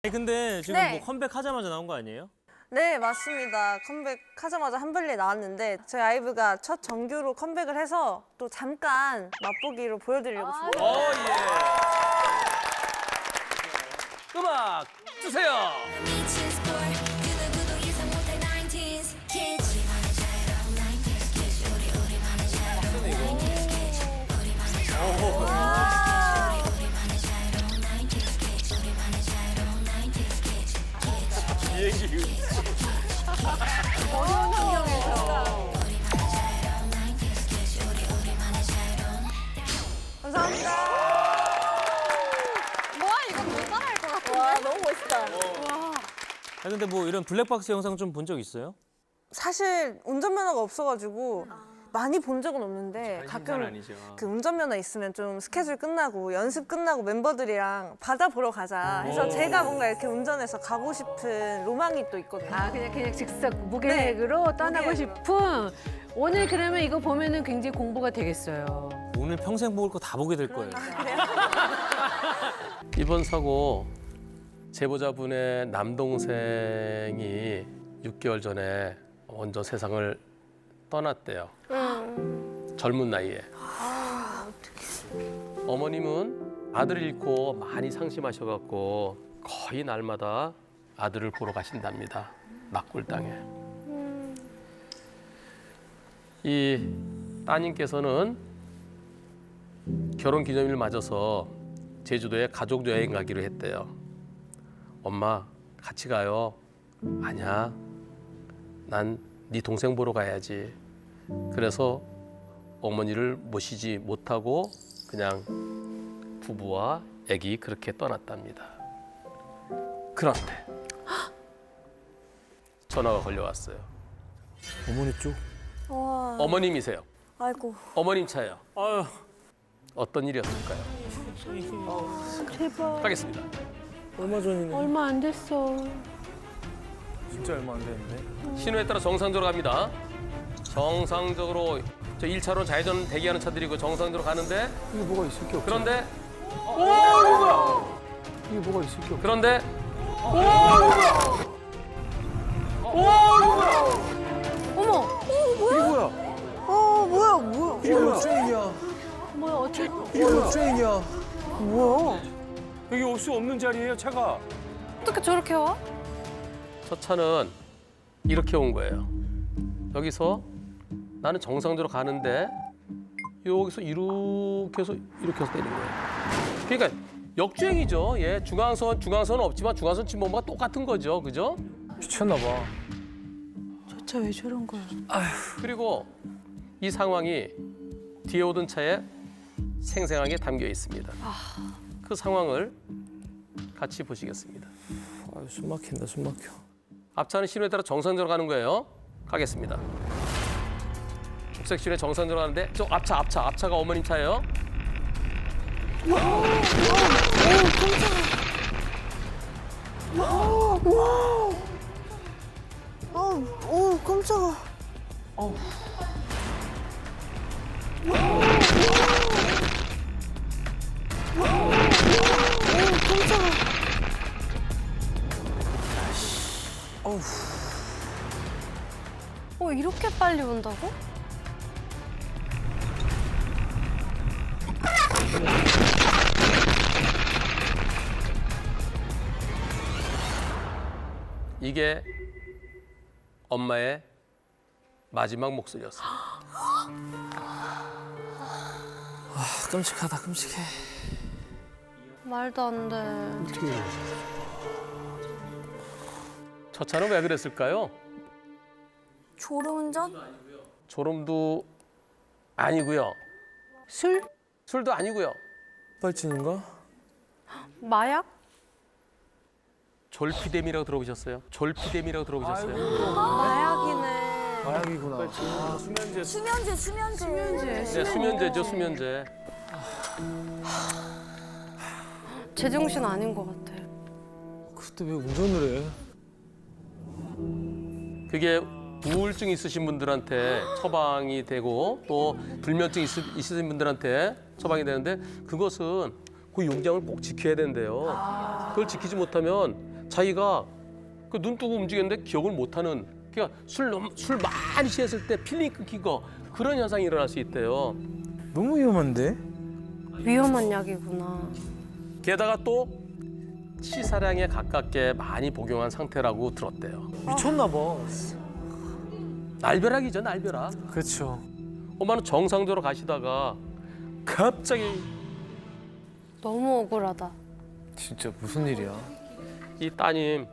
아니 근데 지금 네. 뭐 컴백하자마자 나온 거 아니에요? 네, 맞습니다. 컴백하자마자 한블리에 나왔는데 저희 아이브가 첫 정규로 컴백을 해서 또 잠깐 맛보기로 보여드리려고 준비했어요. 예. 음악 주세요. 어려운 환경에서. 감사합니다. 뭐야 이건 못 따라할 것 같은데? 와, 너무 멋있다. 아니 근데 뭐 이런 블랙박스 영상 좀 본 적 있어요? 사실 운전면허가 없어가지고 많이 본 적은 없는데 가끔 아니죠. 그 운전면허 있으면 좀 스케줄 끝나고 연습 끝나고 멤버들이랑 바다 보러 가자 해서 제가 뭔가 이렇게 운전해서 가고 싶은 로망이 또 있거든요. 아 그냥 즉석 무계획으로 떠나고 싶은. 오늘 그러면 이거 보면은 굉장히 공부가 되겠어요. 오늘 평생 먹을 거 다 보게 될 거예요. 이번 사고 제보자분의 남동생이 6개월 전에 먼저 세상을 떠났대요. 젊은 나이에. 어머님은 아들을 잃고 많이 상심하셔갖고 거의 날마다 아들을 보러 가신답니다. 낙골당에. 이 따님께서는 결혼 기념일 맞아서 제주도에 가족 여행 가기로 했대요. 엄마 같이 가요. 아니야. 난 네 동생 보러 가야지. 그래서 어머니를 모시지 못하고 그냥 부부와 아기 그렇게 떠났답니다. 그런데 전화가 걸려왔어요. 어머니 쪽? 와, 어머님이세요. 아이고. 어머님 차예요. 아유. 어떤 일이었을까요? 제발. 가겠습니다. 얼마 전이네. 얼마 안 됐어. 진짜 얼마 안 됐는데. 신호에 따라 정상적으로 갑니다. 정상적으로 저 1차로 좌회전 대기하는 차들이고 정상적으로 가는데 이게 뭐가 있을 게 없죠. 그런데 이게 뭐가 있을 게 없죠. 그런데 어머, 이게 뭐야? 뭐야. 이게 몇 트레인이야? 뭐야 어떻게? 이게 몇 트레인이야? 뭐야? 여기 올 수 없는 자리예요, 차가. 어떻게 저렇게 와? 저 차는 이렇게 온 거예요. 여기서 나는 정상적으로 가는데 여기서 이렇게 해서 때린 거예요. 그러니까 역주행이죠. 예, 중앙선은 없지만 중앙선 침범과 똑같은 거죠, 그죠? 미쳤나 봐. 저 차 왜 저런 거야? 그리고 이 상황이 뒤에 오던 차에 생생하게 담겨 있습니다. 그 상황을 같이 보시겠습니다. 아, 숨 막힌다, 숨 막혀. 앞차는 신호에 따라 정상적으로 가는 거예요. 가겠습니다. 녹색 신호에 정상적으로 가는데 저 앞차가 어머님 차예요. 오, 깜짝아. 이렇게 빨리 온다고? 이게 엄마의 마지막 목소리였어요. 끔찍하다, 끔찍해. 말도 안 돼. 어떻게 해? 저 차는 왜 그랬을까요? 졸음운전? 졸음도 아니고요. 술? 술도 아니고요. 빨진인가? 마약? 졸피뎀이라고 들어보셨어요? 졸피뎀이라고 들어보셨어요? 마약이네. 마약이구나. 아, 수면제. 네, 수면제죠, 수면제. 제정신 아닌 것 같아. 그때 왜 운전을 해? 그게 우울증 있으신 분들한테 처방이 되고 또 불면증 있으신 분들한테 처방이 되는데 그것은 그 용량을 꼭 지켜야 된대요. 그걸 지키지 못하면 자기가 그 눈 뜨고 움직였는데 기억을 못하는, 그러니까 술 많이 취했을 때 필링 끊기고 그런 현상이 일어날 수 있대요. 너무 위험한데? 위험한 약이구나. 게다가 또 치사량에 가깝게 많이 복용한 상태라고 들었대요. 미쳤나 봐. 날벼락이죠, 날벼락. 그렇죠. 엄마는 정상적으로 가시다가 갑자기 너무 억울하다. 진짜 무슨 일이야? 이 따님,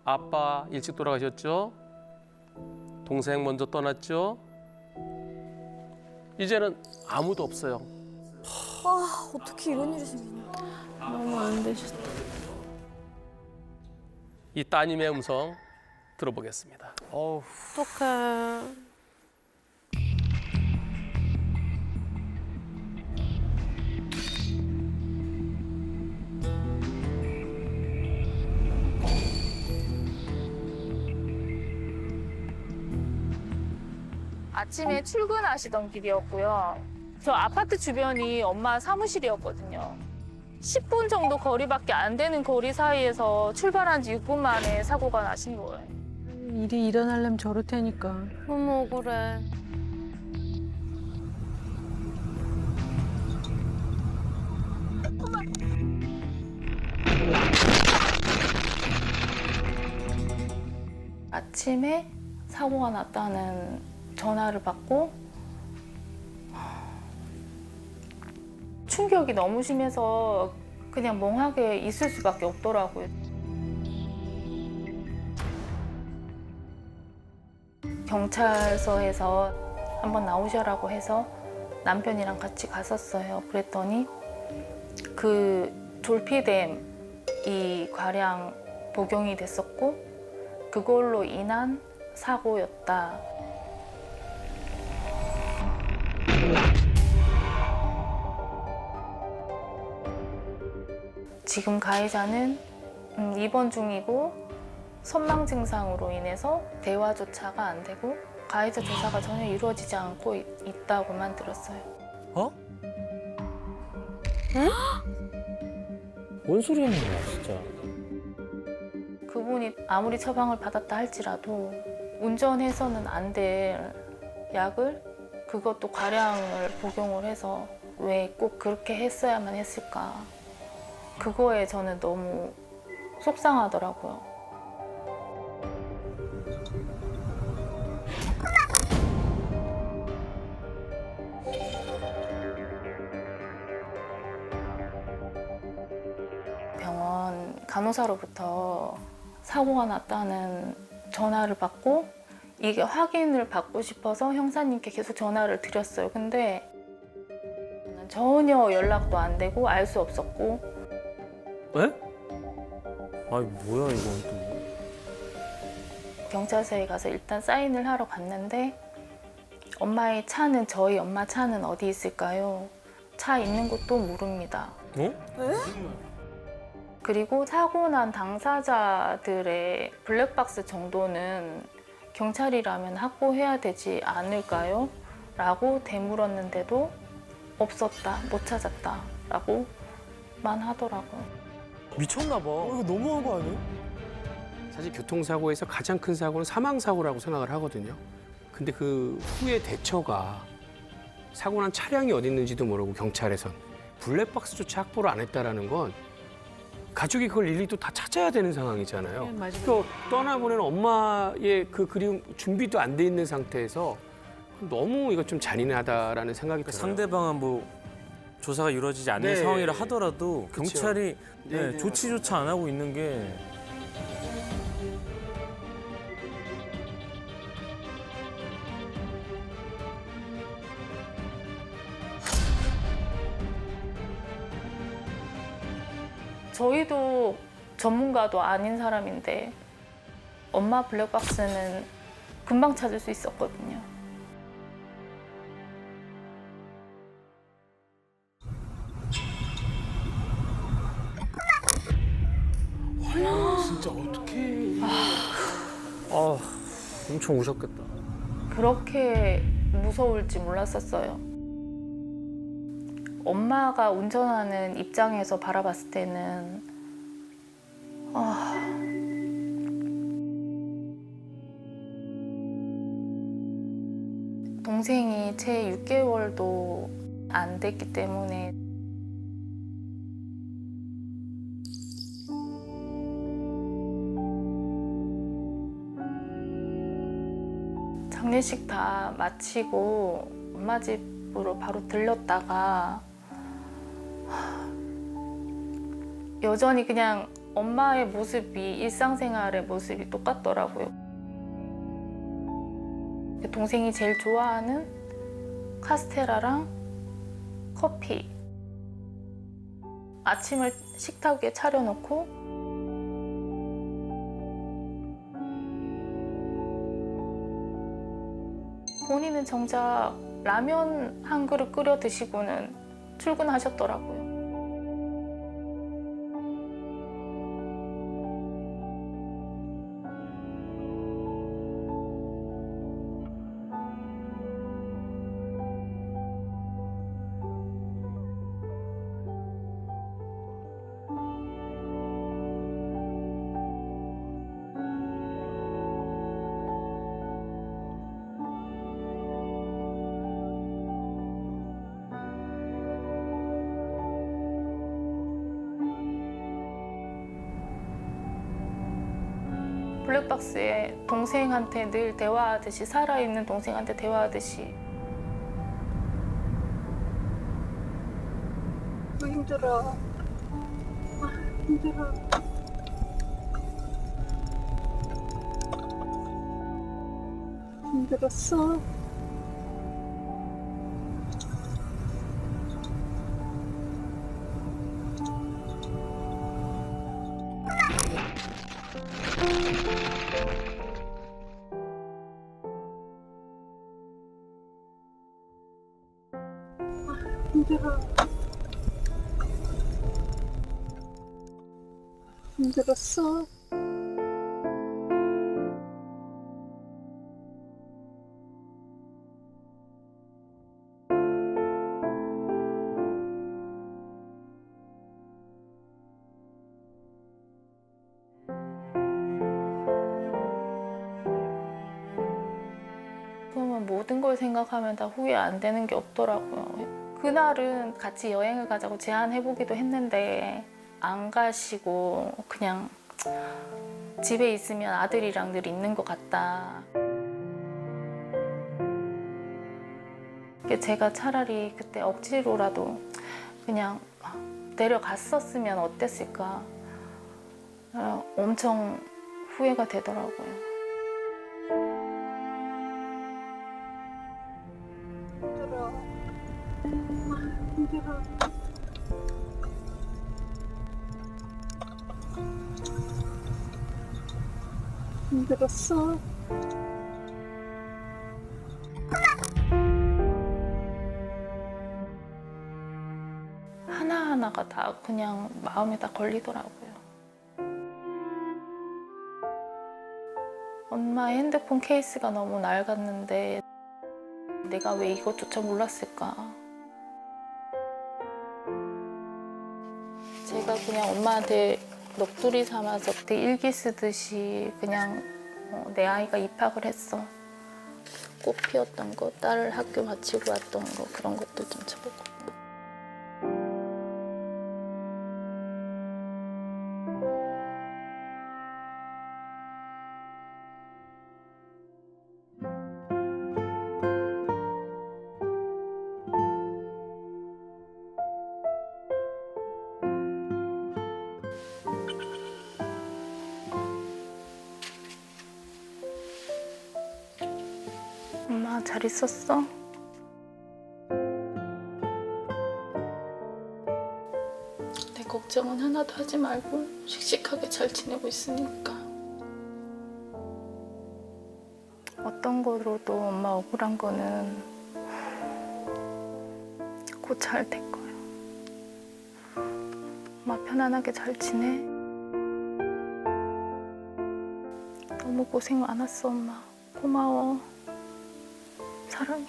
아빠 일찍 돌아가셨죠? 동생 먼저 떠났죠? 이제는 아무도 없어요. 아, 어떻게 이런 일이 생기냐. 너무 안 되셨다. 이 따님의 음성 들어보겠습니다. 어우. 어떡해. 아침에 출근하시던 길이었고요. 저 아파트 주변이 엄마 사무실이었거든요. 10분 정도 거리밖에 안 되는 거리 사이에서 출발한 지 6분 만에 사고가 나신 거예요. 일이 일어나려면 저럴 테니까. 너무 억울해. 아침에 사고가 났다는 전화를 받고 충격이 너무 심해서 그냥 멍하게 있을 수밖에 없더라고요. 경찰서에서 한번 나오셔라고 해서 남편이랑 같이 갔었어요. 그랬더니 그 졸피뎀이 과량 복용이 됐었고 그걸로 인한 사고였다. 지금 가해자는 입원 중이고 선망 증상으로 인해서 대화조차가 안 되고 가해자 조사가 전혀 이루어지지 않고 있다고만 들었어요. 어? 응? 뭔 소리 하는 거야, 진짜. 그분이 아무리 처방을 받았다 할지라도 운전해서는 안 될 약을 그것도 과량을 복용을 해서 왜 꼭 그렇게 했어야만 했을까. 그거에 저는 너무 속상하더라고요. 병원 간호사로부터 사고가 났다는 전화를 받고 이게 확인을 받고 싶어서 형사님께 계속 전화를 드렸어요. 근데 전혀 연락도 안 되고 알 수 없었고. 에? 아니 뭐야 이건 또. 경찰서에 가서 일단 사인을 하러 갔는데 엄마의 차는 저희 엄마 차는 어디 있을까요? 차 있는 곳도 모릅니다. 어? 그리고 사고 난 당사자들의 블랙박스 정도는 경찰이라면 확보해야 되지 않을까요? 라고 되물었는데도 없었다, 못 찾았다 라고만 하더라고요. 미쳤나 봐. 이거 너무한 거 아니야? 사실 교통사고에서 가장 큰 사고는 사망사고라고 생각을 하거든요. 근데 그 후의 대처가 사고 난 차량이 어디 있는지도 모르고 경찰에선 블랙박스조차 확보를 안 했다라는 건 가족이 그걸 일일이 또 다 찾아야 되는 상황이잖아요. 네, 맞아요. 또 떠나보내는 엄마의 그 그리움 준비도 안 돼 있는 상태에서 너무 이거 좀 잔인하다라는 생각이 들어요. 상대방은 뭐 조사가 이루어지지 않는 네. 상황이라 하더라도 그쵸. 경찰이 네, 네, 조치조차 안 하고 있는 게 저희도 전문가도 아닌 사람인데 엄마 블랙박스는 금방 찾을 수 있었거든요. 진짜 어떻게? 아 엄청 우셨겠다. 그렇게 무서울지 몰랐었어요. 엄마가 운전하는 입장에서 바라봤을 때는 동생이 채 6개월도 안 됐기 때문에 장례식 다 마치고 엄마 집으로 바로 들렸다가 여전히 그냥 엄마의 모습이 일상생활의 모습이 똑같더라고요. 동생이 제일 좋아하는 카스테라랑 커피. 아침을 식탁 위에 차려놓고 본인은 정작 라면 한 그릇 끓여 드시고는 출근하셨더라고요. 블랙박스에 동생한테 늘 대화하듯이 살아있는 동생한테 대화하듯이 힘들어. 힘들어. 힘들었어. 힘들어. 힘들었어. 그러면 모든 걸 생각하면 다 후회 안 되는 게 없더라고요. 그날은 같이 여행을 가자고 제안해보기도 했는데 안 가시고 그냥 집에 있으면 아들이랑 늘 있는 것 같다. 제가 차라리 그때 억지로라도 그냥 내려갔었으면 어땠을까. 엄청 후회가 되더라고요. 힘들어. 힘들어. 힘들었어. 하나하나가 다 그냥 마음에 다 걸리더라고요. 엄마의 핸드폰 케이스가 너무 낡았는데 내가 왜 이것조차 몰랐을까. 제가 그냥 엄마한테 넋두리 삼아서 그때 일기 쓰듯이 그냥 내 아이가 입학을 했어. 꽃 피웠던 거, 딸 학교 마치고 왔던 거 그런 것도 좀 쳐보고. 엄마 잘 있었어? 내 걱정은 하나도 하지 말고 씩씩하게 잘 지내고 있으니까. 어떤 거로도 엄마 억울한 거는 곧 잘 될 거야. 엄마 편안하게 잘 지내. 너무 고생 많았어, 엄마. 고마워. 사랑해.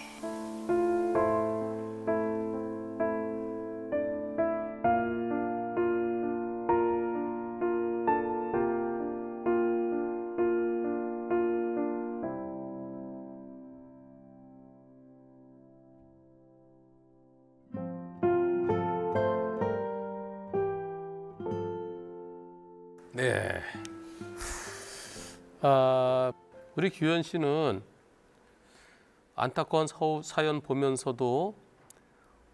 네. 우리 규현 씨는 안타까운 사연 보면서도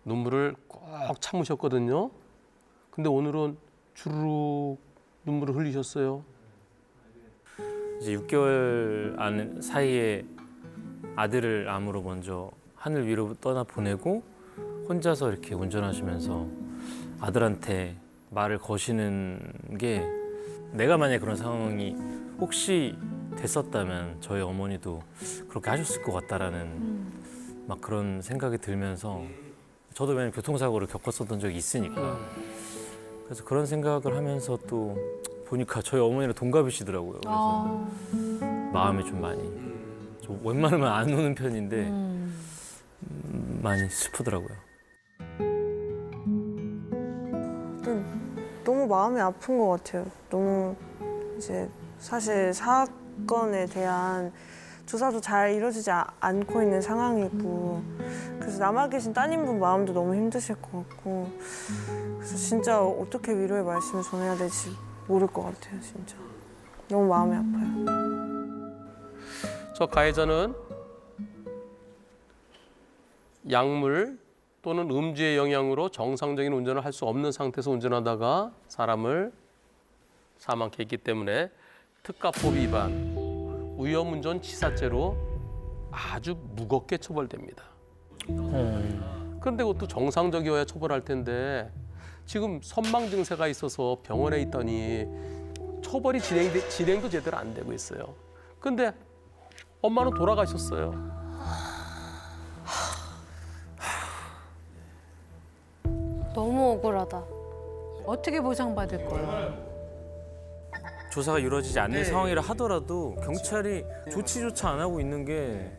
눈물을 꼭 참으셨거든요. 근데 오늘은 주르륵 눈물을 흘리셨어요. 이제 6개월 안 사이에 아들을 암으로 먼저 하늘 위로 떠나 보내고 혼자서 이렇게 운전하시면서 아들한테 말을 거시는 게 내가 만약에 그런 상황이 혹시 됐었다면 저희 어머니도 그렇게 하셨을 것 같다라는 막 그런 생각이 들면서 저도 왜냐면 교통사고를 겪었었던 적이 있으니까 그래서 그런 생각을 하면서 또 보니까 저희 어머니랑 동갑이시더라고요. 그래서 마음이 좀 많이 좀 웬만하면 안 우는 편인데 많이 슬프더라고요. 너무 마음이 아픈 것 같아요. 너무 이제 사실 사건에 대한 조사도 잘 이루어지지 않고 있는 상황이고 그래서 남아 계신 따님분 마음도 너무 힘드실 것 같고 그래서 진짜 어떻게 위로의 말씀을 전해야 될지 모를 것 같아요. 진짜 너무 마음이 아파요. 저 가해자는 약물 또는 음주의 영향으로 정상적인 운전을 할 수 없는 상태에서 운전하다가 사람을 사망케 했기 때문에 특가법 위반, 위험운전 치사죄로 아주 무겁게 처벌됩니다. 그런데 그것도 정상적이어야 처벌할 텐데 지금 선망 증세가 있어서 병원에 있더니 처벌이 진행도 제대로 안 되고 있어요. 근데 엄마는 돌아가셨어요. 너무 억울하다. 어떻게 보상받을 거예요? 조사가 이루어지지 않는 상황이라 하더라도 경찰이 조치조차 안 하고 있는 게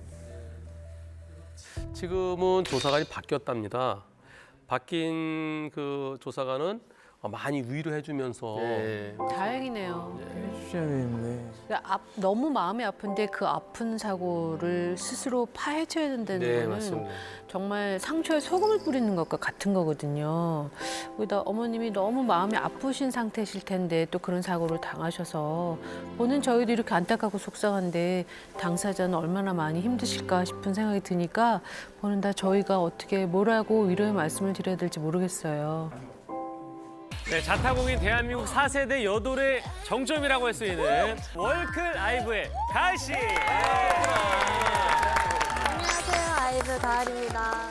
지금은 조사관이 바뀌었답니다. 바뀐 그 조사관은 많이 위로해주면서 다행이네요. 해주셔야 되는데 너무 마음이 아픈데 그 아픈 사고를 스스로 파헤쳐야 된다는 네, 거는 맞습니다. 정말 상처에 소금을 뿌리는 것과 같은 거거든요. 거기다 어머님이 너무 마음이 아프신 상태실 텐데 또 그런 사고를 당하셔서 보는 저희도 이렇게 안타깝고 속상한데 당사자는 얼마나 많이 힘드실까 싶은 생각이 드니까 보는 다 저희가 어떻게 뭐라고 위로의 말씀을 드려야 될지 모르겠어요. 네, 자타공인 대한민국 4세대 여돌의 정점이라고 할 수 있는 월클 아이브의 가을씨. 안녕하세요, 아이브 가을입니다.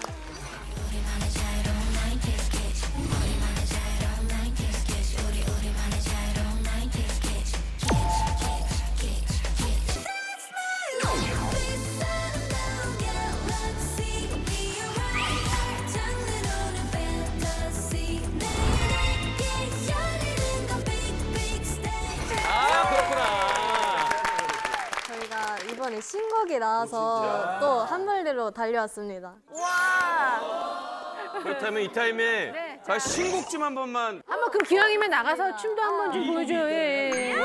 저희가 이번에 신곡이 나와서 또 한마디로 달려왔습니다. 그렇다면 이 타임에 신곡 좀 한 번만. 한번 그럼 기왕이면 나가서 춤도 한번 좀 보여줘요. 예.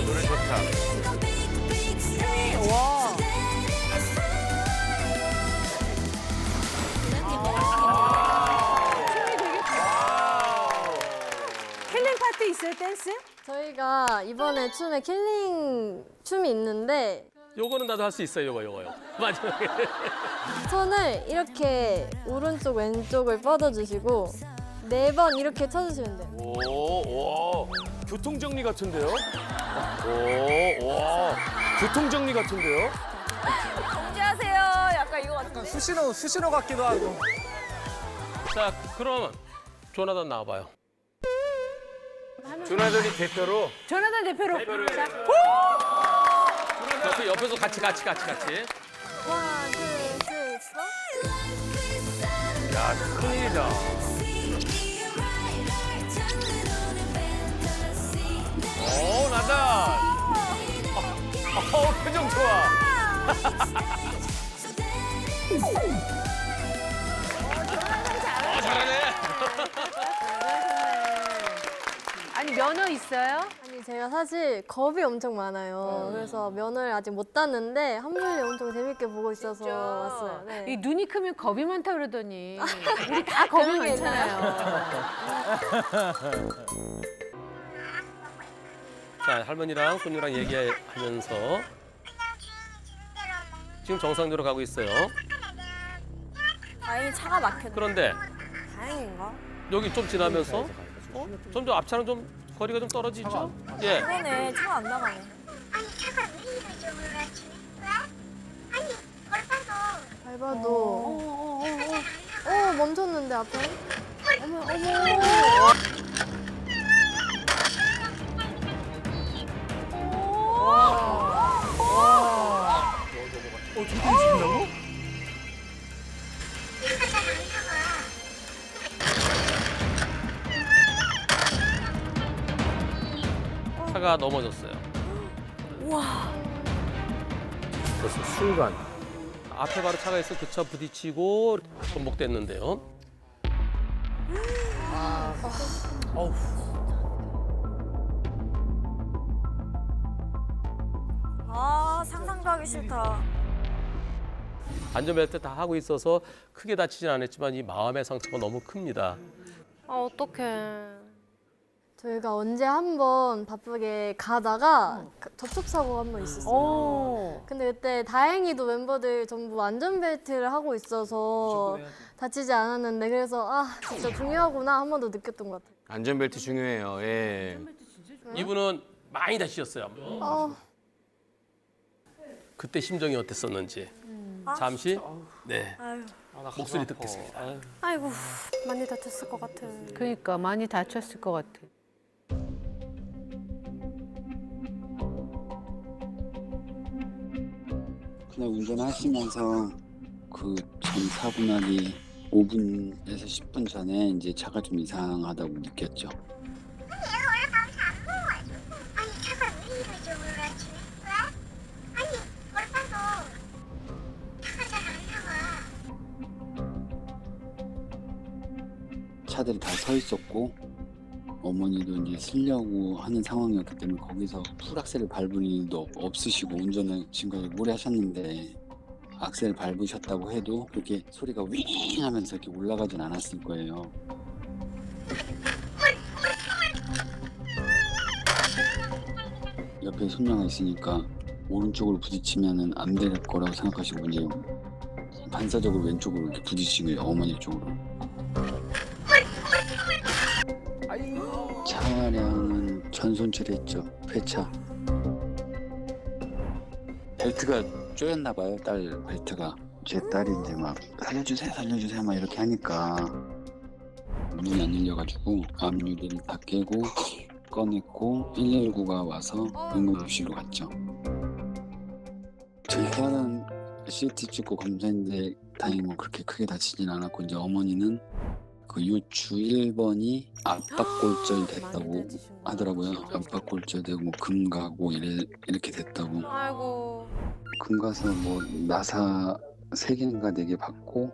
노래 좋다. 힐링 파트 있어요, 댄스? 저희가 이번에 춤에 킬링 춤이 있는데 요거는 나도 할 수 있어요. 요거요. 마지막에. 손을 이렇게 오른쪽 왼쪽을 뻗어주시고 4번 이렇게 쳐주시면 돼요. 오, 교통정리 같은데요? 와, 교통정리 같은데요? 통제하세요. 약간 이거 같은데. 수신호 같기도 하고. 자, 그러면 조나단 나와봐요. 조나단이 대표로. 조나단 대표로. 자, 옆에서 같이. 원, 투, 쓰리, 포. 야, 큰일이다. 오, 나다. 표정 좋아. 잘하네. 아니 면허 있어요? 아니 제가 사실 겁이 엄청 많아요. 그래서 면을 아직 못 땄는데 한블리 엄청 재밌게 보고 있어서 왔어요. 네. 이 눈이 크면 겁이 많다 그러더니 우리 다 겁이 많잖아요. 자, 할머니랑 손녀랑 얘기하면서 지금 정상적으로 가고 있어요. 다행히 차가 막혔네. 그런데 다행인가? 여기 좀 지나면서 점점 앞차는 좀 거리가 좀 떨어지죠? 예. 그러네, 차가 안 나가네. 밟아도. 멈췄는데 앞에. 어머, 어머. 저렇게 움직인다고? 차가 넘어졌어요. 그래서 순간 앞에 바로 차가 있어 그 차 부딪히고 전복됐는데요. 상상도 하기 싫다. 안전벨트 다 하고 있어서 크게 다치진 않았지만 이 마음의 상처가 너무 큽니다. 어떡해. 저희가 언제 한번 바쁘게 가다가 접촉사고가 한 번 있었어요. 근데 그때 다행히도 멤버들 전부 안전벨트를 하고 있어서 다치지 않았는데 그래서 진짜 중요하구나 한 번 더 느꼈던 것 같아요. 안전벨트 중요해요. 예. 이분은 많이 다치셨어요. 그때 심정이 어땠었는지 잠시 네 목소리 듣겠습니다. 아이고 많이 다쳤을 것 같아. 그러니까 많이 다쳤을 것 같아. 그냥 운전하시면서 그 전 사고 나기 5분에서 10분 전에 이제 차가 좀 이상하다고 느꼈죠. 차들이 다 서 있었고 어머니도 이제 쓰려고 하는 상황이었기 때문에 거기서 풀악셀을 밟을 일도 없으시고 운전을 지금까지 오래 하셨는데 악셀 밟으셨다고 해도 그렇게 소리가 윙 하면서 이렇게 올라가진 않았을 거예요. 옆에 손녀가 있으니까 오른쪽으로 부딪히면 안 될 거라고 생각하시고 이제 반사적으로 왼쪽으로 이렇게 부딪힌 거예요. 어머니 쪽으로. 차량은 전손질했죠. 폐차. 벨트가 쪼였나 봐요. 딸 벨트가. 제 딸이 이제 막 살려주세요 막 이렇게 하니까 문이 안 열려가지고 앞유리를 다 깨고 꺼냈고 119가 와서 응급실로 갔죠. 저희 딸은 CT 찍고 검사했는데 다행히 뭐 그렇게 크게 다치진 않았고 이제 어머니는 그 요추 1번이 압박골절 됐다고 하더라고요. 압박골절되고 뭐 금 가고 이렇게 됐다고. 아이고. 금 가서 뭐 나사 3개인가 4개 받고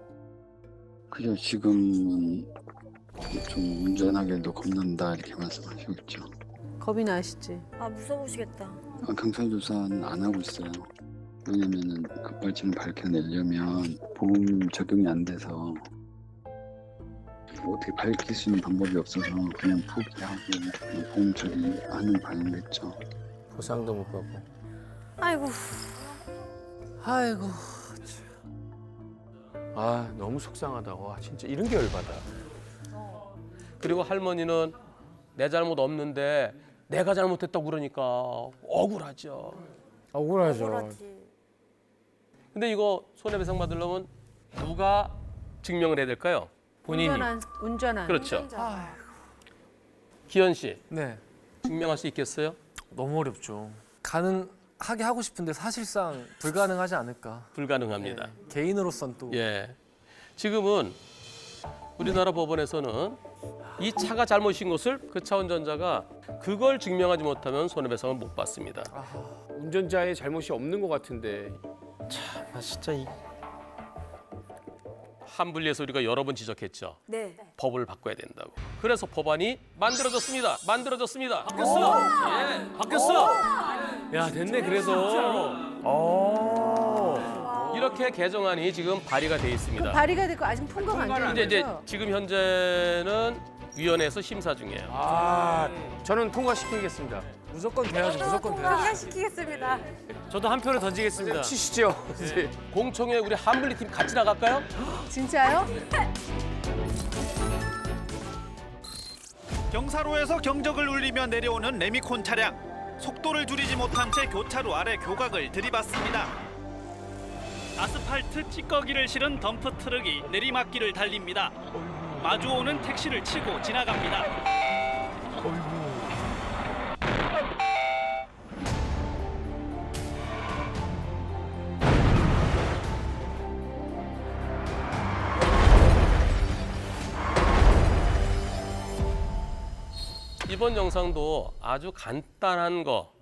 그죠. 지금은 좀 운전하기도 겁난다 이렇게 말씀하시고 있죠. 겁이 나시지. 무서우시겠다. 경찰 조사는 안 하고 있어요. 왜냐면은 급발진을 밝혀내려면 보험 적용이 안 돼서 어떻게 밝힐 수 있는 방법이 없어서 그냥 포기하고 보험 처리하는 바람이겠죠. 보상도 못 받고. 아이고. 아이고. 아 너무 속상하다. 와 진짜 이런 게 열받아. 그리고 할머니는 내 잘못 없는데 내가 잘못했다고 그러니까 억울하죠. 억울하죠. 근데 이거 손해배상 받으려면 누가 증명을 해야 될까요? 본인이. 운전한. 그렇죠. 기현 씨 네, 증명할 수 있겠어요? 너무 어렵죠. 가능하게 하고 싶은데 사실상 불가능하지 않을까. 불가능합니다. 개인으로선 또. 예. 지금은 우리나라 법원에서는 이 차가 잘못인 것을 그 차 운전자가 그걸 증명하지 못하면 손해배상을 못 받습니다. 운전자의 잘못이 없는 것 같은데. 진짜 한분리에서 우리가 여러 번 지적했죠. 네. 법을 바꿔야 된다고. 그래서 법안이 만들어졌습니다. 바뀌었어. 예, 바뀌었어. 야 됐네 그래서. 이렇게 개정안이 지금 발의가 돼 있습니다. 발의가 됐고 아직 통과가 안 이제 됐죠? 지금 현재는 위원회에서 심사 중이에요. 아, 저는 통과시키겠습니다. 무조건 돼야지, 무조건 돼야지. 통과시키겠습니다. 저도 한 표를 던지겠습니다. 치시죠. 공청회 우리 한분리 팀 같이 나갈까요? 진짜요? 경사로에서 경적을 울리며 내려오는 레미콘 차량. 속도를 줄이지 못한 채 교차로 아래 교각을 들이받습니다. 아스팔트 찌꺼기를 실은 덤프 트럭이 내리막길을 달립니다. 마주오는 택시를 치고 지나갑니다. 이번 영상도 아주 간단한 거,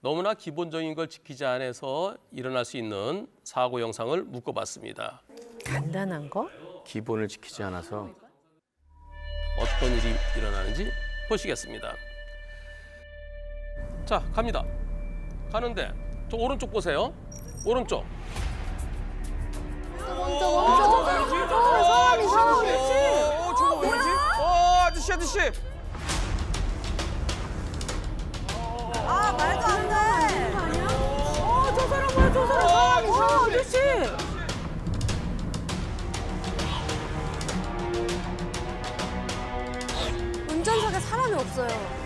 너무나 기본적인 걸 지키지 않아서 일어날 수 있는 사고 영상을 묶어봤습니다. 간단한 거? 기본을 지키지 않아서. 어떤 일이 일어나는지 보시겠습니다. 자, 갑니다. 가는데 저 오른쪽 보세요. 오른쪽. 아저씨. 아 말도 안 돼. 저 사람 뭐야 저 사람. 아저씨. 운전석에 사람이 없어요.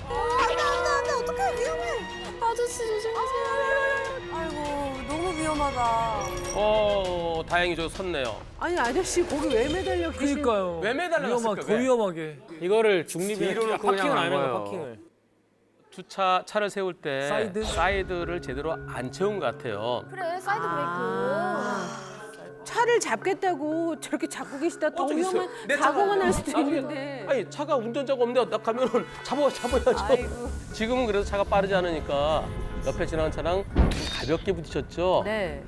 안돼 어떡해 위험해. 아저씨 조심하세요. 아이고 너무 위험하다. 다행히 저 섰네요. 아니 아저씨 거기 왜 매달려 계세요? 그러니까요. 왜 매달렸을까? 위험하게, 더 위험하게. 이거를 중립에 뒤로 놓고 그냥 파킹을 안 간 해요 거예요. 파킹을. 차를 세울 때 사이드? 사이드를 제대로 안 채운 것 같아요. 그래 사이드 브레이크. 차를 잡겠다고 저렇게 잡고 계시다 더 저기 있어요. 위험한 내 사고가 차가 날 수도 나중에 있는데. 아니 차가 운전자가 없는데 나 가면은 잡아야죠. 지금은 그래도 차가 빠르지 않으니까 옆에 지나간 차랑 좀 가볍게 부딪혔죠. 네.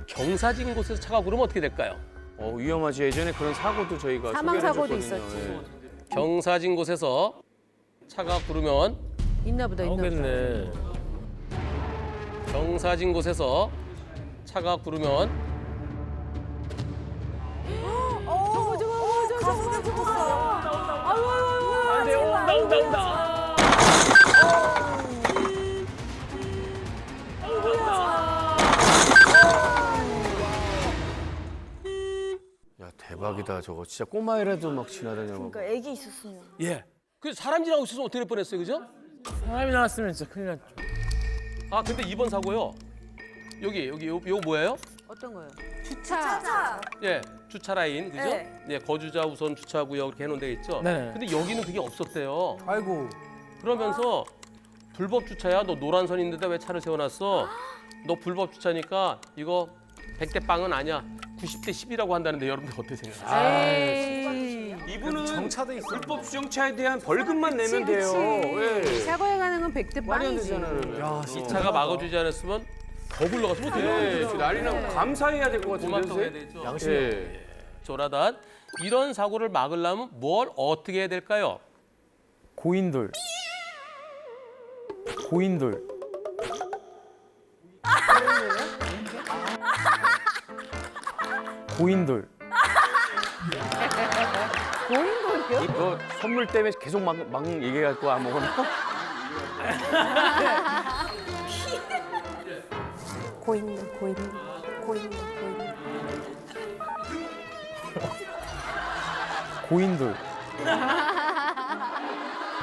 경사진 곳에서 차가 그러면 어떻게 될까요? 위험하지. 예전에 그런 사고도 저희가 사망 사고도 소개를 있었지. 해줬거든요. 경사진 곳에서 차가 구르면 있나 보다 있나 보다. 나오겠네. 경사진 곳에서 차가 구르면 가슴에 붙었어. 안돼 온다. 야, 대박이다. 저거 진짜 꼬마애라도 막 지나다녀. 그러니까 애기 있었으면. 예. 그 사람 지나고 있어서 어떻게 될 뻔했어요, 그죠? 사람이 나왔으면 진짜 큰일 났죠. 아 근데 이번 사고요. 여기 요거 뭐예요? 어떤 거요? 주차. 예, 주차 라인 그죠? 네. 예, 거주자 우선 주차 구역 이렇게 해놓은 데 있죠. 네. 근데 여기는 그게 없었대요. 아이고. 그러면서 불법 주차야. 너 노란 선 있는데 왜 차를 세워놨어? 너 불법 주차니까 이거 100대 빵은 아니야. 90대 10이라고 한다는데 여러분들 어떻게 생각하세요? 에이. 이분은 정차도 있어. 불법 주정차에 대한 벌금만 내면 돼요. 예. 사고에 가는 건 100대 말이 안 빵이지. 되잖아요. 야, 이 차가 막아주지 않았으면 더 굴러갔으면 어떡해요? 네, 난리 나고 감사해야 될 것 고맙다고 해야 같은데. 되죠. 양심이 예. 조라단 이런 사고를 막으려면 뭘 어떻게 해야 될까요? 고인돌. 고인돌. 고인돌. 너 선물 때문에 계속 막 얘기할 거야 아무거나. 고인돌. 고인돌.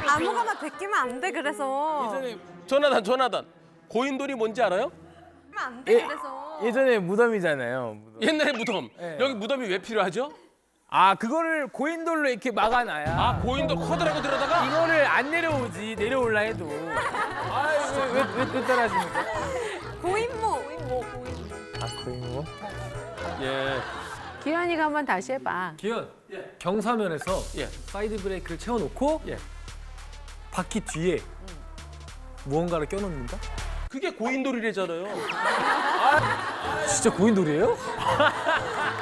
아무거나 베끼면 안 돼 그래서. 조나단 고인돌이 뭔지 알아요? 안 돼 그래서. 예전에 무덤이잖아요. 무덤. 옛날에 무덤. 네. 여기 무덤이 왜 필요하죠? 아 그거를 고인돌로 이렇게 막아놔야. 아 고인돌 커다랗게 들어다가 이거를 안 내려오지 내려올라 해도. 아왜왜 따라하십니까? 고인모. 아 고인모? 예. 기현이가 한번 다시 해봐. 기현. 예. 경사면에서 예. 사이드 브레이크를 채워놓고 예. 바퀴 뒤에 무언가를 껴놓는다? 그게 고인돌이래잖아요. 진짜 고인돌이에요?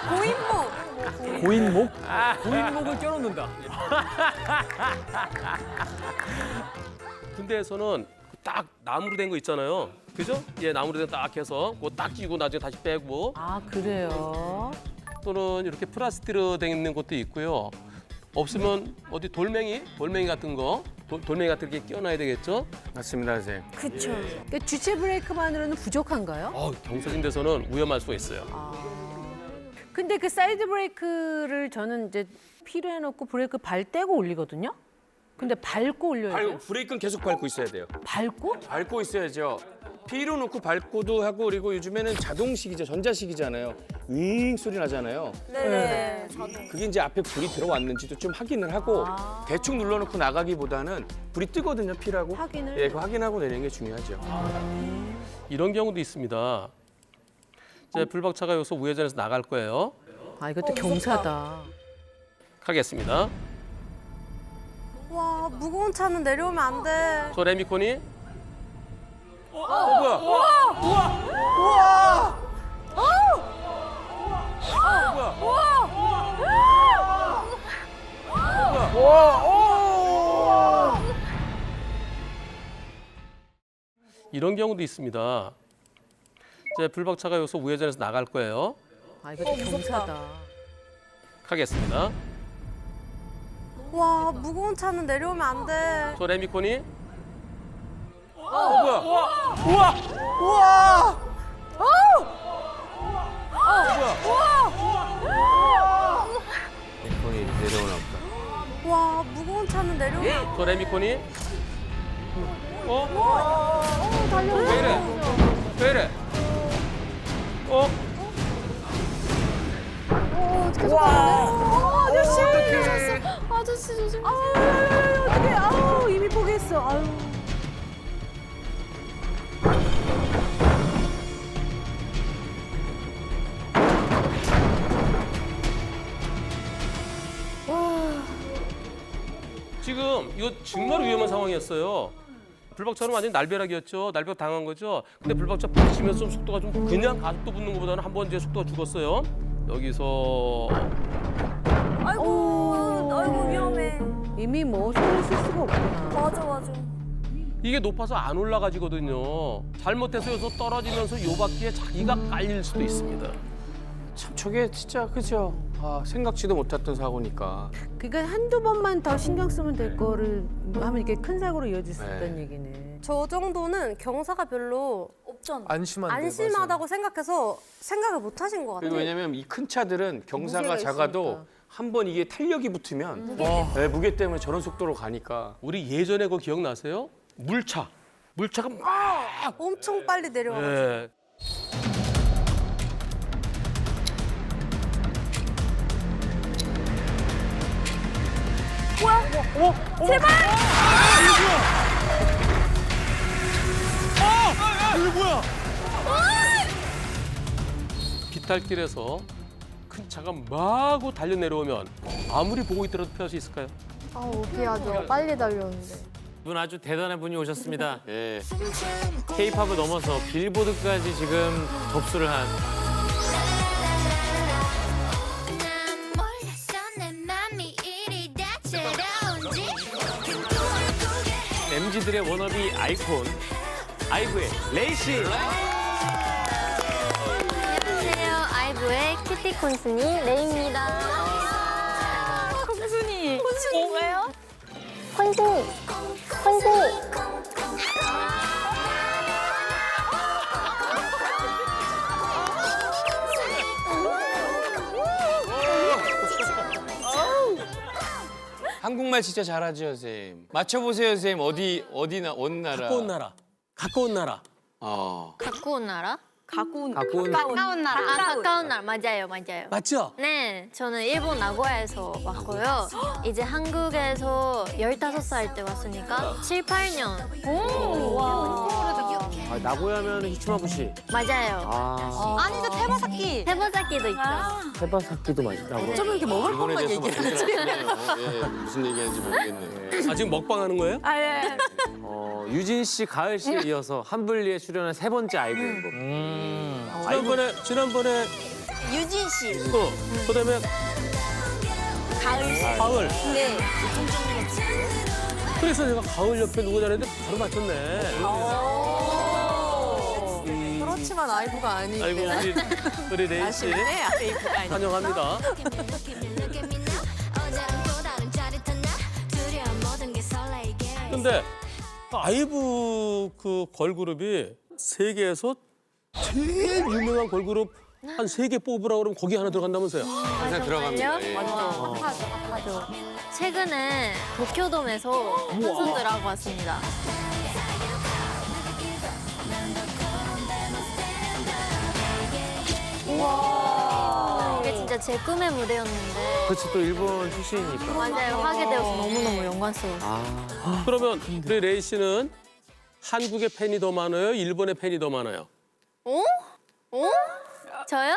고인목. 고인목? 고인목을 껴놓는다. 군대에서는 딱 나무로 된 거 있잖아요. 그죠? 예, 나무로 된 딱 해서 그거 딱 끼고 나중에 다시 빼고 아, 그래요? 또는 이렇게 플라스틱으로 된 있는 것도 있고요. 없으면 어디 돌멩이 같은 거, 돌멩이 같은 게 끼워놔야 되겠죠? 맞습니다, 선생님. 그쵸. 그러니까 주체 브레이크만으로는 부족한가요? 경사진 데서는 위험할 수가 있어요. 근데 그 사이드 브레이크를 저는 이제 필요해 놓고 브레이크 발 떼고 올리거든요. 근데 밟고 올려야 돼요? 브레이크는 계속 밟고 있어야 돼요. 밟고? 밟고 있어야죠. P로 놓고 밟고도 하고 그리고 요즘에는 자동식이죠. 전자식이잖아요. 윙 소리 나잖아요. 네. 그게 이제 앞에 불이 들어왔는지도 좀 확인을 하고 대충 눌러놓고 나가기보다는 불이 뜨거든요. P라고. 확인을? 예, 그 확인하고 내리는 게 중요하죠. 이런 경우도 있습니다. 이제 불박차가 여기서 우회전해서 나갈 거예요. 아, 이것도 경사다. 가겠습니다. 와, 무거운 차는 내려오면 안 돼. 저 레미콘이 뭐야? 이런 경우도 있습니다. 이제 불박차가 여기서 우회전해서 나갈 거예요. 아, 이것도 경사다. 가겠습니다. 와, 무거운 차는 내려오면 안 돼. 저 레미콘이 손이 내려오나 보다. 와, 무거운 차는 내려오면 저 레미콘이 달려. 왜 이래? 왜 이래? 아저씨. 아저씨 조심. 어떡해. 아우, 이미 포기했어. 아유. 지금 이거 정말 위험한 상황이었어요. 불박차는 완전 날벼락이었죠. 날벼락 당한 거죠. 근데 불박차 부딪히면서 좀 속도가 좀 그냥 가속도 붙는 것보다는 한 번 이제 속도가 죽었어요. 여기서 아이고 위험해. 이미 뭐 손을 쓸 수가 없구나. 맞아. 이게 높아서 안 올라가지거든요. 잘못해서 여기서 떨어지면서 요 바퀴에 자기가 깔릴 수도 있습니다. 참 저게 진짜 그죠? 생각지도 못했던 사고니까. 그러니까 한두 번만 더 신경 쓰면 될 거를 하면 이게 큰 사고로 이어질 수 있다는 얘기네. 저 정도는 경사가 별로 안심한데. 안심하다고 생각해서 생각을 못 하신 것 같아요. 그리고 왜냐면 이 큰 차들은 경사가 무게가 작아도 있으니까. 한 번 이게 탄력이 붙으면 무게 때문에 저런 속도로 가니까. 우리 예전에 그거 기억나세요? 물차가 막 엄청 빨리 내려와. 예. 비탈길에서 큰 차가 마구 달려 내려오면 아무리 보고 있더라도 피할 수 있을까요? 아우 피하죠. 빨리 달렸는데. 분 아주 대단한 분이 오셨습니다. 예. K-팝을 넘어서 빌보드까지 지금 접수를 한 MZ들의 워너비 아이콘 아이브의 레이씨. 안녕하세요. 아이브의 큐티콘순이 레이입니다. 콘순이. 콘순이 뭐예요? 콘순이. 한국말 진짜 잘하죠, 선생님. 맞춰보세요, 선생님. 어느 나라? 가까운 나라. 가까운 나라. 가까운 나라? 가까운 가까운 나라. 가까운 나라. 맞아요. 맞죠? 네, 저는 일본 나고야에서 왔고요. 이제 한국에서 15살 때 왔으니까 7, 8년. 와. 아, 나고야면 히치마부시. 맞아요. 아, 아니죠, 테마사키. 테마사키도 있죠. 테바사키도 맛있다고. 어쩌면 이렇게 먹을 것만 얘기하지? 예, 무슨 얘기하는지 모르겠네. 아 지금 먹방 하는 거예요? 아, 예. 유진 씨, 가을 씨에 이어서 한블리에 출연한 세 번째 아이브 앨범. 지난번에 유진 씨. 그다음에 가을. 네. 그래서 내가 가을 옆에 누구 잘했는데 바로 맞췄네. 그렇지만 아이브가 아니기 아이고 때문에. 우리 레이 씨 아쉽네, 아이브가 아니기 환영합니다. 근데 아이브 그 걸그룹이 세계에서 제일 유명한 걸그룹 한 3개 뽑으라고 그러면 거기 하나 들어간다면서요? 항상 들어갑니다. 예. 핫하죠. 최근에 도쿄돔에서 콘서트를 하고 왔습니다. 우와. 이게 진짜 제 꿈의 무대였는데. 그렇지, 또 일본 출신이니까. 맞아요. 하게 되어서 너무너무 영광스러웠어요. 아, 그러면 우리 레이 씨는 한국의 팬이 더 많아요? 일본의 팬이 더 많아요? 어? 어? 저요?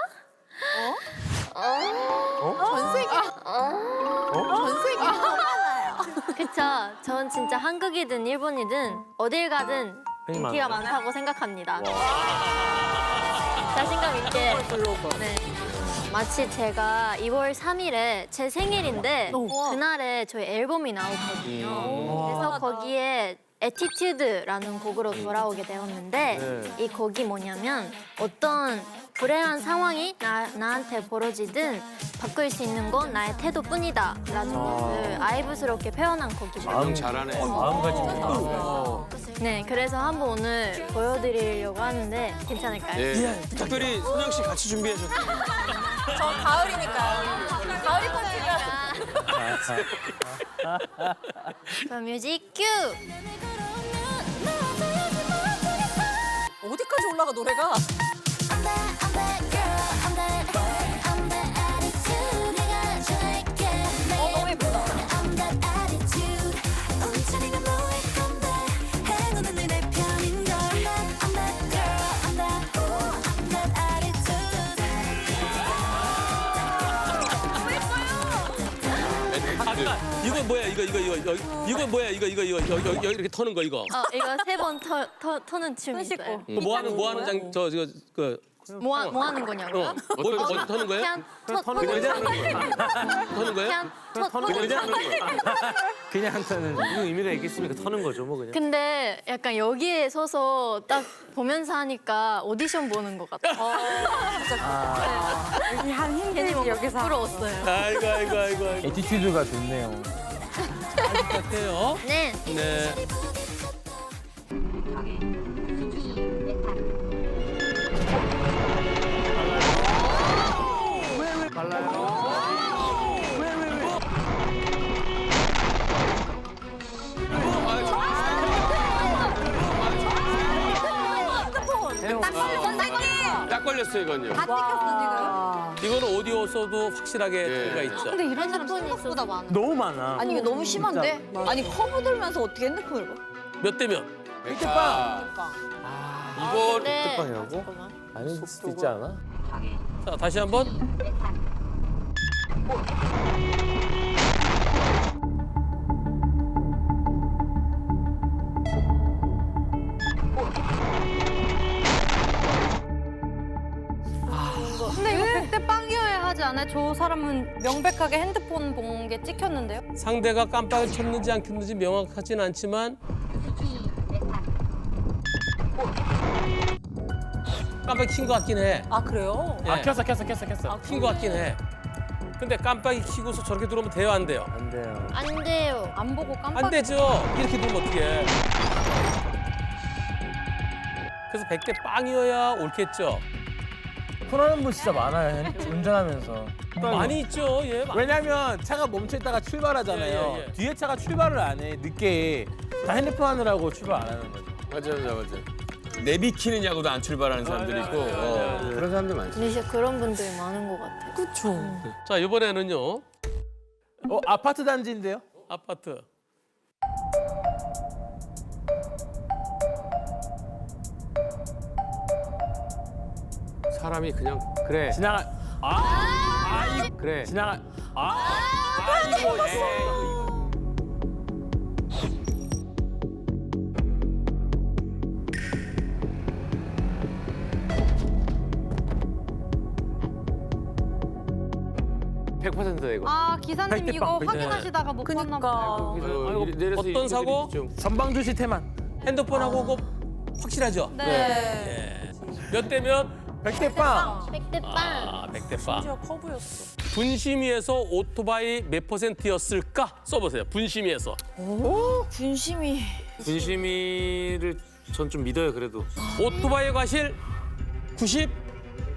전 세계. 전 세계. 그쵸. 전 진짜 한국이든 일본이든 어딜 가든 팬이 인기가 많아요? 많다고 생각합니다. 자신감 있게. 네. 마치 제가 2월 3일에 제 생일인데 그날에 저희 앨범이 나오거든요. 그래서 거기에 에티튜드라는 곡으로 돌아오게 되었는데 이 곡이 뭐냐면 어떤 불행한 상황이 나한테 벌어지든 바꿀 수 있는 건 나의 태도뿐이다 라는 것을 아이브스럽게 표현한 곡이거든요. 마음 잘하네. 마음가짐. 네, 그래서 한번 오늘 보여드리려고 하는데 괜찮을까요? 예. 특별히 소영 씨 같이 준비하셨죠? 저 가을이니까. 가을이 콘티가. 그럼 뮤직 큐! 어디까지 올라가 노래가? 너무 예쁘다. 이거 뭐야 이거 뭐야 이거 이렇게 터는 거 이거. 이거 3번 터는 춤이 있어요. 뭐 하는 장 뭐 하는 거냐고요? 뭐 터는 거예요? 그냥 터는 터는 거예요? 그냥 터는 그냥 터는 무슨 의미가 있겠습니까? 터는 거죠, 뭐 그냥. 근데 약간 여기에 서서 딱 보면서 하니까 오디션 보는 것 같아요. 한 괜히 힘들지 뭔가 여기서. 부끄러웠어요. 아이고. 에티튜드가 좋네요. 같아요. 네. 네. 딱 걸렸어요, 이건요. 이거는 오디오 써도 확실하게 들어가 있죠. 근데 이런 사람 생각보다 많아. 너무 많아. 아니 이게 너무 심한데? 아니 커브 들면서 어떻게 핸드폰을 봐? 몇 대면? 이거 근데 빵이라고? 아닐 수도 있지 않아? 자 다시 한번. 근데 이거 100대 빵이어야 하지 않아요? 저 사람은 명백하게 핸드폰 본 게 찍혔는데요? 상대가 깜빡을 켰는지 안 켰는지 명확하진 않지만 깜빡이 킨 것 같긴 해. 아, 그래요? 예. 켰어. 킨 것 같긴 해. 근데 깜빡이 켜고서 저렇게 들어오면 돼요, 안 돼요? 안 돼요. 안 돼요. 안 보고 깜빡. 안 되죠. 이렇게 들으면 어떡해. 그래서 100대 빵이어야 옳겠죠. 토하는 분 진짜 많아요. 운전하면서. 많이 있죠. 예. 왜냐면 차가 멈춰있다가 출발하잖아요. 예. 뒤에 차가 출발을 안 해. 늦게 다 핸드폰 하느라고 출발 안 하는 거죠. 맞아. 내비 키느냐고도 안 출발하는 사람들이 있고. 그런 사람들 많죠. 근데 진짜 그런 분들이 많은 것 같아요. 그쵸. 자 이번에는요. 아파트 단지인데요? 사람이 그냥 그래. 지나가. 그래. 지나가. 아이고, 에이. 100%다 이거. 아 기사님 백대빵, 이거 백대빵. 확인하시다가 못 봤나 봐요. 어떤 사고? 전방 주시태만. 핸드폰하고 그거 확실하죠? 네. 몇 대면? 백대빵. 백대빵. 아, 100대빵. 진짜 커 보였어. 분심위에서 오토바이 몇 %였을까? 써보세요. 분심위에서. 분심이. 분심이를 전 좀 믿어요 그래도. 오토바이 과실 90,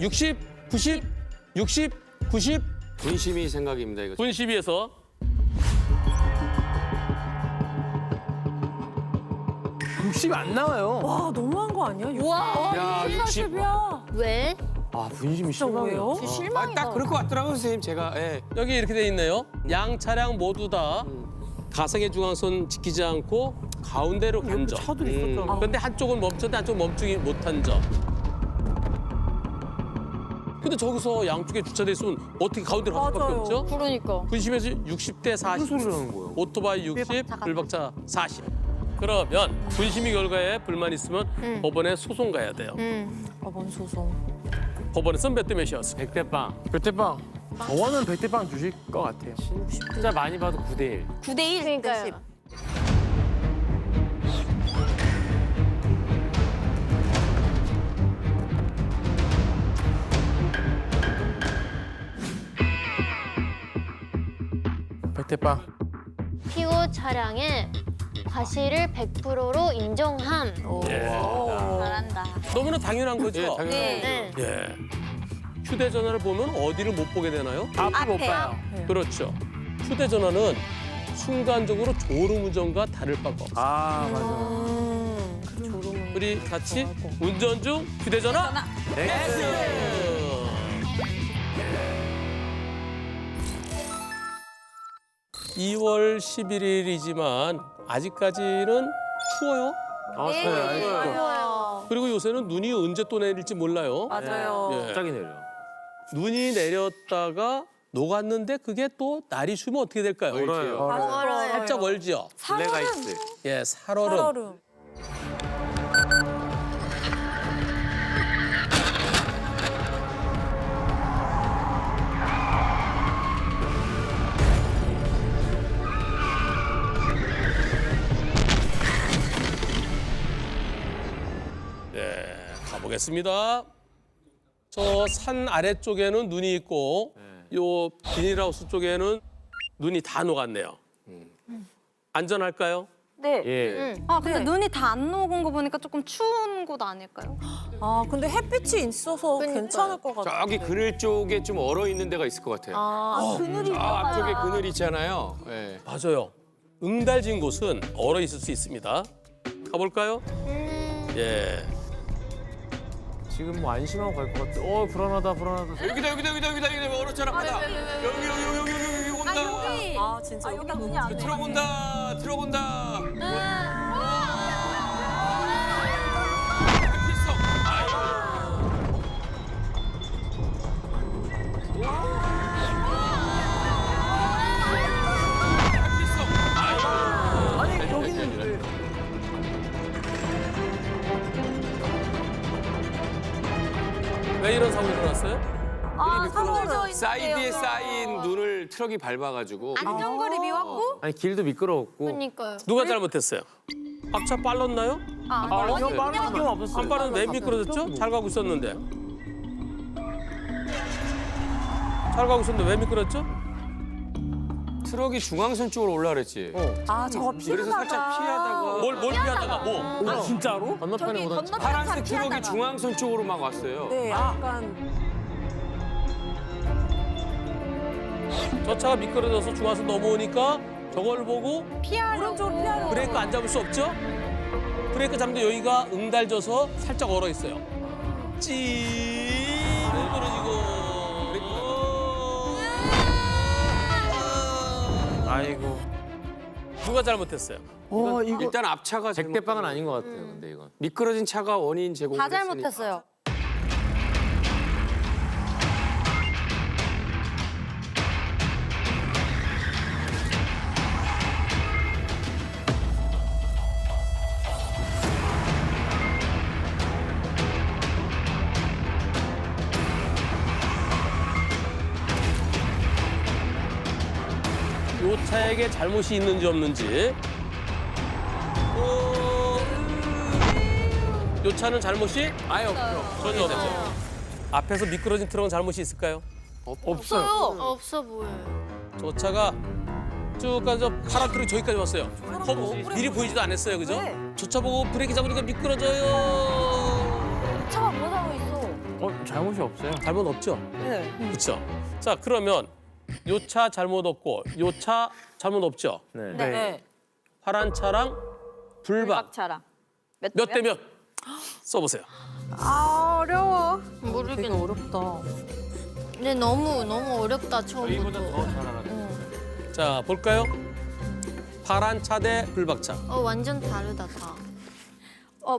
60, 90, 60, 90. 분심이 생각입니다 이거. 분심위에서 60 안 나와요. 와 너무한 거 아니야? 야, 60. 왜? 아 분심이 심하네요. 딱 그럴 것 같더라고요 선생님 제가. 예. 여기 이렇게 돼 있네요. 양 차량 모두 다 가상의 중앙선 지키지 않고 가운데로 간 점. 차들이 있었잖아. 근데 한쪽은 멈췄는데 한쪽은 멈추지 못한 점. 근데 저기서 양쪽에 주차돼 있으면 어떻게 가운데로 갈 수밖에 없죠? 그러니까. 분심에서 60대 40. 무슨 소리를 하는 거예요? 오토바이 60, 불박차 40. 그러면 분심이 결과에 불만 있으면 법원에 소송 가야 돼요. 법원 소송. 법원에서는 몇 대 몇이었어? 100대빵. 백대빵. 저거는 백대빵 주실 것 같아요. 진짜 많이 봐도 9대1. 9대1. 그러니까요. 백대빵. 피고 차량의 과실을 100%로 인정함. 잘한다. 너무나 당연한 거죠? 예, 당연하죠. 네. 예. 휴대전화를 보면 어디를 못 보게 되나요? 앞을 못 봐요. 그렇죠. 휴대전화는 순간적으로 졸음운전과 다를 바가 없어요. 아 맞아. 우리 같이 운전 중 휴대전화 넥스! 2월 11일이지만 아직까지는 추워요. 그리고 요새는 눈이 언제 또 내릴지 몰라요. 맞아요. 예. 갑자기 내려. 눈이 내렸다가 녹았는데 그게 또 날이 추면 어떻게 될까요? 얼어요. 살짝 얼지요. 블랙아이스. 예, 살얼음. 살얼음. 네, 가보겠습니다. 저 산 아래쪽에는 눈이 있고 요 비닐하우스 쪽에는 눈이 다 녹았네요. 안전할까요? 네. 예. 아 근데 눈이 다 안 녹은 거 보니까 조금 추운 곳 아닐까요? 아 근데 햇빛이 있어서 괜찮을 것 같아. 저기 그늘 쪽에 좀 얼어 있는 데가 있을 것 같아요. 그늘이 저 앞쪽에 그늘 있잖아요. 예. 맞아요. 응달진 곳은 얼어 있을 수 있습니다. 가볼까요? 예. 지금 뭐 안심하고 갈 것 같아. 불안하다. 여기다 얼었잖아 바다. 여기 온다. 아 진짜 여기다 눈이 안 들어본다. 아니 여기는 왜? 왜 이런 사고 일어났어요? 사이드에 쌓인 눈을 트럭이 밟아가지고. 안전거리 미웠고? 아니 길도 미끄러웠고. 그러니까요. 누가 잘못했어요? 앞차 빨랐나요? 아니요 빠른 경 없었어요. 안 빠르면 왜 미끄러졌죠? 잘 가고 있었는데. 잘 가고 있었는데 왜 미끄러졌죠? 트럭이 중앙선 쪽으로 올라 그랬지. 아 저거 그래서 살짝 피하다가. 뭘 피하다가 뭐? 아 진짜로? 건너편에 오던 차. 파란색 트럭이 중앙선 쪽으로 막 왔어요. 네 약간 저 차가 미끄러져서 중앙선 넘어오니까 저걸 보고 오른쪽으로 피하려고. 브레이크 안 잡을 수 없죠? 브레이크 잡는데 여기가 응달져서 살짝 얼어 있어요. 찌 떨어지고. 아이고. 누가 잘못했어요? 이거 일단 앞차가 100대빵은 아닌 것 같아요. 근데 이건. 미끄러진 차가 원인 제공을 다 했으니까. 잘못했어요. 요차에게 잘못이 있는지 없는지. 요차는 잘못이 아예 없죠. 전혀 없죠. 앞에서 미끄러진 트럭은 잘못이 있을까요? 없어요. 없어 보여요. 저 차가 쭉 가서 파란 트럭이 저기까지 왔어요. 미리 보이지도 않았어요, 그죠? 저 차 보고 브레이크 잡으니까 미끄러져요. 차가 뭐 하고 있어? 잘못이 없어요. 잘못 없죠? 네. 그렇죠. 자, 그러면 요 차 잘못 없고 요 차 잘못 없죠? 네. 파란 차랑 불박 차랑. 몇 대 몇? 써보세요. 아 어려워. 되게 모르겠네. 어렵다. 근데 너무 어렵다 처음부터. 자, 볼까요? 파란 차 대 불박 차. 완전 다르다 다.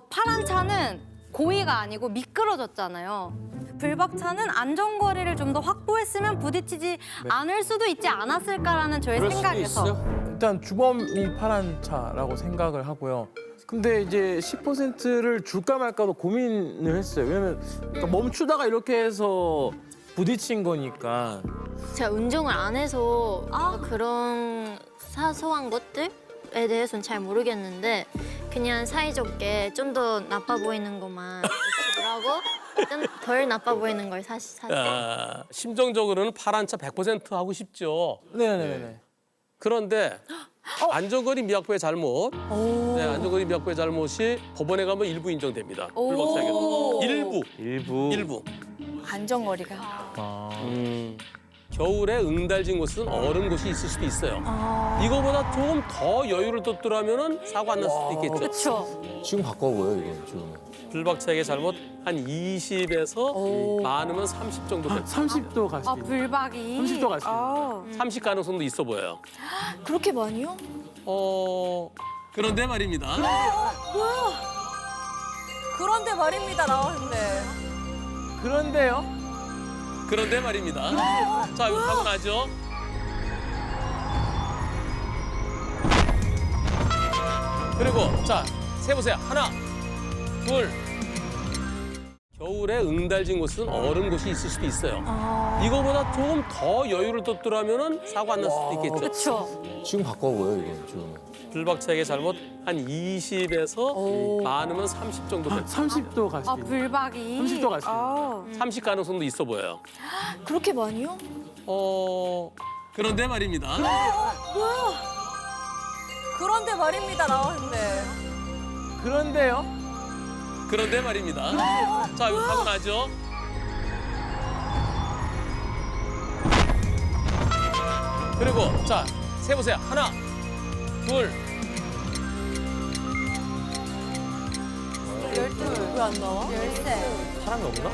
파란 차는 고의가 아니고 미끄러졌잖아요. 불박차는 안전거리를 좀 더 확보했으면 부딪히지 않을 수도 있지 않았을까라는 저의 생각에서. 일단 주범이 파란 차라고 생각을 하고요. 근데 이제 10%를 줄까 말까도 고민을 했어요. 왜냐면 그러니까 멈추다가 이렇게 해서 부딪힌 거니까. 제가 운전을 안 해서 그런 사소한 것들에 대해서는 잘 모르겠는데 그냥 사이좋게 좀 더 나빠 보이는 것만 하고 좀 덜 나빠 보이는 걸 샀어요. 심정적으로는 파란 차 100% 하고 싶죠. 네네네. 그런데 안전거리 미확보의 잘못, 안전거리 미확보의 잘못이 법원에 가면 일부 인정됩니다. 불박차에게도 일부. 안전거리가. 겨울에 응달진 곳은 얼은 곳이 있을 수도 있어요. 이거보다 조금 더 여유를 뒀더라면 사고 안 날 수도 있겠죠. 그렇죠. 지금 바꿔보여요, 이게 지금. 불박차에게 잘못 한 20에서 많으면 30 정도 됩니다. 30도 갈 수 있어요. 불박이. 30도 갈 수 있어요. 30 가능성도 있어 보여요. 그렇게 많이요? 그런데 말입니다. 그런데 말입니다 나왔는데. 그런데 말입니다. 자, 이거 사고 나죠? 그리고 자, 세보세요. 하나, 둘. 겨울에 응달진 곳은 얼은 곳이 있을 수도 있어요. 이거보다 조금 더 여유를 뒀더라면 사고 안 날 수도 있겠죠. 그렇죠. 지금 바꿔보여요, 이게 지금. 불박차에게 잘못 한 20에서 많으면 30 정도 됩니다. 30도 갈 수 있어요. 불박이. 30도 갈 수 있어요. 30 가능성도 있어 보여요. 그렇게 많이요? 그런데 말입니다. 그런데 말입니다 나왔는데. 그런데 말입니다. 자, 이거 사고 나죠? 그리고 자, 세보세요. 하나, 둘. 12. 왜 안 나와? 13. 사람이 없나?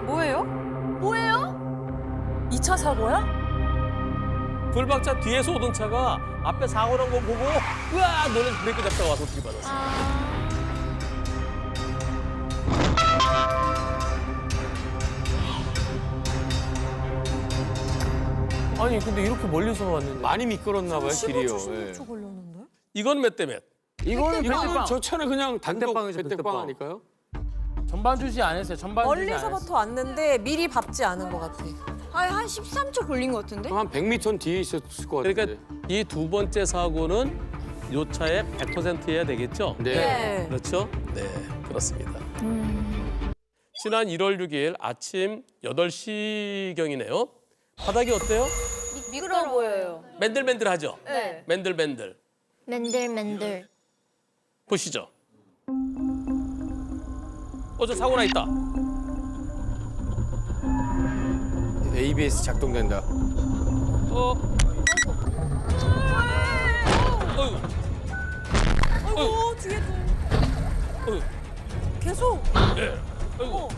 뭐예요? 2차 사고야? 불박차 뒤에서 오던 차가 앞에 사고 난 거 보고 으아! 놀라서 브레이크 잡다가 와서 들이받았어요. 아니 근데 이렇게 멀리서 왔는데. 많이 미끄럽나 봐요, 길이요. 15초 걸렸는데? 이건 몇 대 몇? 이거는 이거는 저 차는 그냥 뱃대빵이죠, 배때빵 뱃대빵. 아닐까요? 전반 주시 안 했어요. 전반 주시 안 했어요. 멀리서부터 왔는데 미리 밟지 않은 것 같아. 한 13초 걸린 것 같은데? 한 100m 뒤에 있었을 것 같은데. 그러니까 이 두 번째 사고는 요 차의 100%여야 되겠죠? 네. 그렇죠? 네, 그렇습니다. 지난 1월 6일 아침 8시경이네요. 바닥이 어때요? 미끄러워 보여요. 맨들맨들하죠? 네. 맨들맨들. 맨들맨들. 보시죠. 저 사고 나 있다. ABS 작동된다. 어이구 뒤에 또. 계속. 네. 아이고.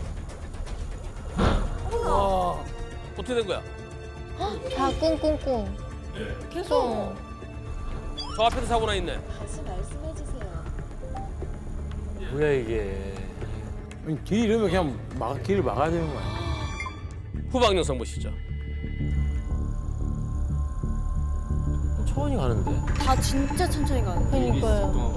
어머나. 어떻게 된 거야? 다 꿍꿍꿍. 계속. 저 앞에도 사고 나 있네. 다시 말씀해 주세요. 뭐야 이게. 아니, 길 이러면 그냥 길을 막아야 되는 거 아니야? 후방 영상 보시죠. 천천히 가는데. 다 진짜 천천히 가는. 그러니까요.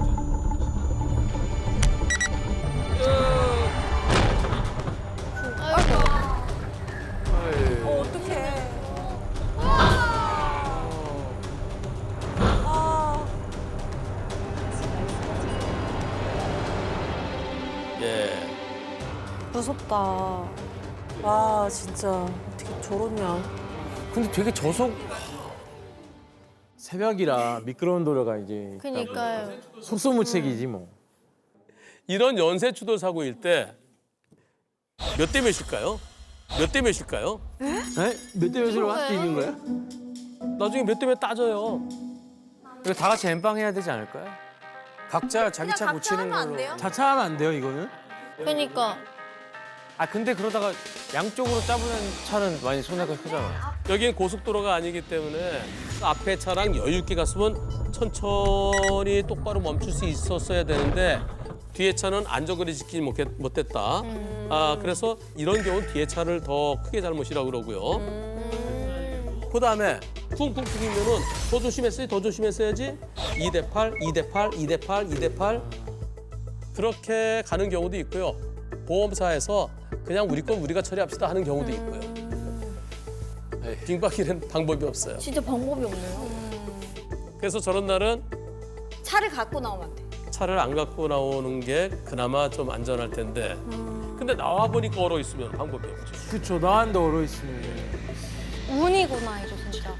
예. 무섭다. 와 진짜 어떻게 저러냐. 근데 되게 저속 새벽이라 미끄러운 도로가 이제 그니까요. 속수무책이지 뭐. 이런 연쇄 추돌 사고일 때 몇 대 몇일까요? 몇 대 몇일까요? 몇 대 몇으로 할 수 있는 거야? 나중에 몇 대 몇 따져요. 이거 다 같이 엠빵 해야 되지 않을까요? 각자 자기 차 고치는 걸로. 자차하면 안 돼요 이거는? 그니까. 아 근데 그러다가 양쪽으로 짜부는 차는 많이 손해가 크잖아. 여긴 고속도로가 아니기 때문에 앞에 차랑 여유 있게 갔으면 천천히 똑바로 멈출 수 있었어야 되는데 뒤에 차는 안전거리 지키지 못했다. 그래서 이런 경우는 뒤에 차를 더 크게 잘못이라고 그러고요. 그다음에 쿵쿵 튀기면은 더 조심했어야지. 2대8, 2대8, 2대8, 2대8 그렇게 가는 경우도 있고요. 보험사에서 그냥 우리 건 우리가 처리합시다 하는 경우도 있고요. 빙박이는 방법이 없어요. 진짜 방법이 없네요. 그래서 저런 날은 차를 갖고 나오면 안 돼. 차를 안 갖고 나오는 게 그나마 좀 안전할 텐데 근데 나와 보니까 얼어 있으면 방법이 없죠. 그쵸 나한테 얼어 있으면. 운이구나 이거 진짜.